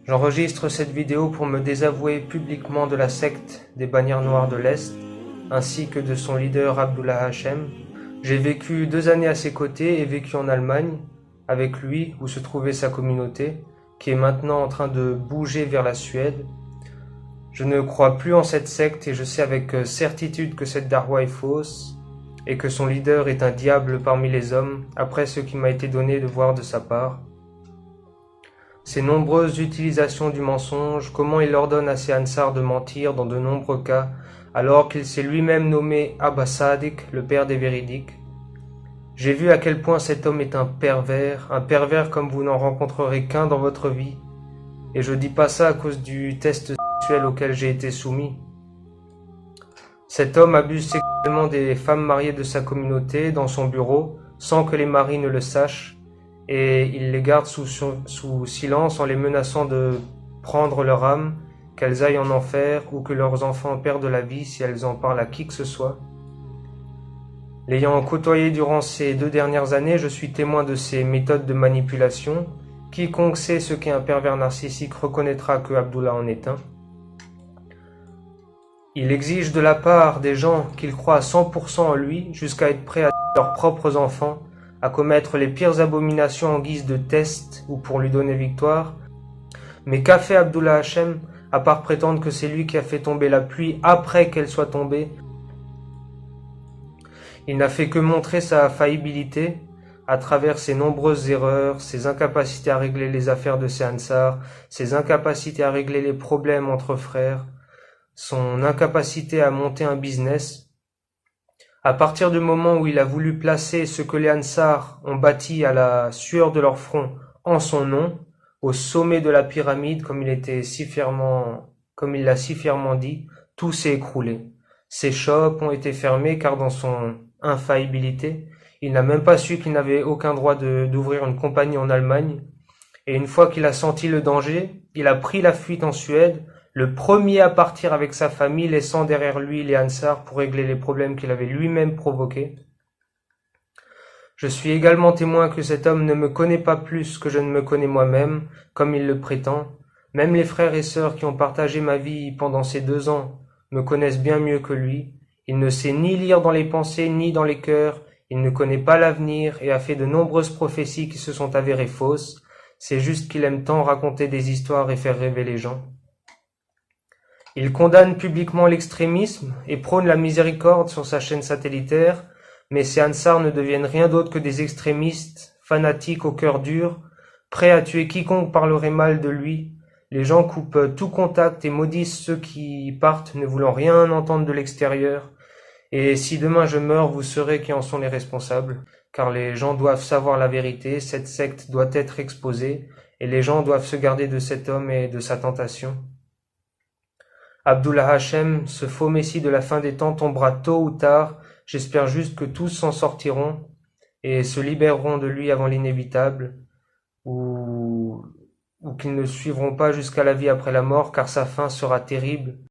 J'enregistre cette vidéo pour me désavouer publiquement de la secte des bannières noires de l'Est, ainsi que de son leader Abdullah Hachem. J'ai vécu 2 années à ses côtés et vécu en Allemagne, avec lui, où se trouvait sa communauté, qui est maintenant en train de bouger vers la Suède. Je ne crois plus en cette secte et je sais avec certitude que cette darwa est fausse, et que son leader est un diable parmi les hommes, après ce qui m'a été donné de voir de sa part. Ses nombreuses utilisations du mensonge, comment il ordonne à ses Ansar de mentir dans de nombreux cas, alors qu'il s'est lui-même nommé Abba Sadiq, le père des véridiques. J'ai vu à quel point cet homme est un pervers comme vous n'en rencontrerez qu'un dans votre vie. Et je dis pas ça à cause du test sexuel auquel j'ai été soumis. Cet homme abuse sexuellement des femmes mariées de sa communauté dans son bureau, sans que les maris ne le sachent, et il les garde sous silence en les menaçant de prendre leur âme, qu'elles aillent en enfer ou que leurs enfants perdent la vie si elles en parlent à qui que ce soit. L'ayant côtoyé durant ces 2 dernières années, je suis témoin de ces méthodes de manipulation. Quiconque sait ce qu'est un pervers narcissique reconnaîtra que Abdullah en est un. Il exige de la part des gens qu'ils croient à 100% en lui, jusqu'à être prêts à tuer leurs propres enfants, à commettre les pires abominations en guise de test ou pour lui donner victoire. Mais qu'a fait Abdullah Hachem, à part prétendre que c'est lui qui a fait tomber la pluie après qu'elle soit tombée? Il n'a fait que montrer sa faillibilité à travers ses nombreuses erreurs, ses incapacités à régler les affaires de ses Ansar, ses incapacités à régler les problèmes entre frères, son incapacité à monter un business. À partir du moment où il a voulu placer ce que les Ansar ont bâti à la sueur de leur front en son nom, au sommet de la pyramide, comme il l'a si fièrement dit, tout s'est écroulé. Ses shops ont été fermés car dans son infaillibilité, il n'a même pas su qu'il n'avait aucun droit d'ouvrir une compagnie en Allemagne. Et une fois qu'il a senti le danger, il a pris la fuite en Suède, le premier à partir avec sa famille, laissant derrière lui les Ansar pour régler les problèmes qu'il avait lui-même provoqués. Je suis également témoin que cet homme ne me connaît pas plus que je ne me connais moi-même, comme il le prétend. Même les frères et sœurs qui ont partagé ma vie pendant ces 2 ans me connaissent bien mieux que lui. Il ne sait ni lire dans les pensées ni dans les cœurs, il ne connaît pas l'avenir et a fait de nombreuses prophéties qui se sont avérées fausses. C'est juste qu'il aime tant raconter des histoires et faire rêver les gens. Il condamne publiquement l'extrémisme et prône la miséricorde sur sa chaîne satellitaire, mais ses Ansar ne deviennent rien d'autre que des extrémistes, fanatiques au cœur dur, prêts à tuer quiconque parlerait mal de lui. Les gens coupent tout contact et maudissent ceux qui partent, ne voulant rien entendre de l'extérieur. Et si demain je meurs, vous saurez qui en sont les responsables, car les gens doivent savoir la vérité, cette secte doit être exposée, et les gens doivent se garder de cet homme et de sa tentation. Abdullah Hachem, ce faux messie de la fin des temps, tombera tôt ou tard. J'espère juste que tous s'en sortiront et se libéreront de lui avant l'inévitable, ou qu'ils ne suivront pas jusqu'à la vie après la mort, car sa fin sera terrible.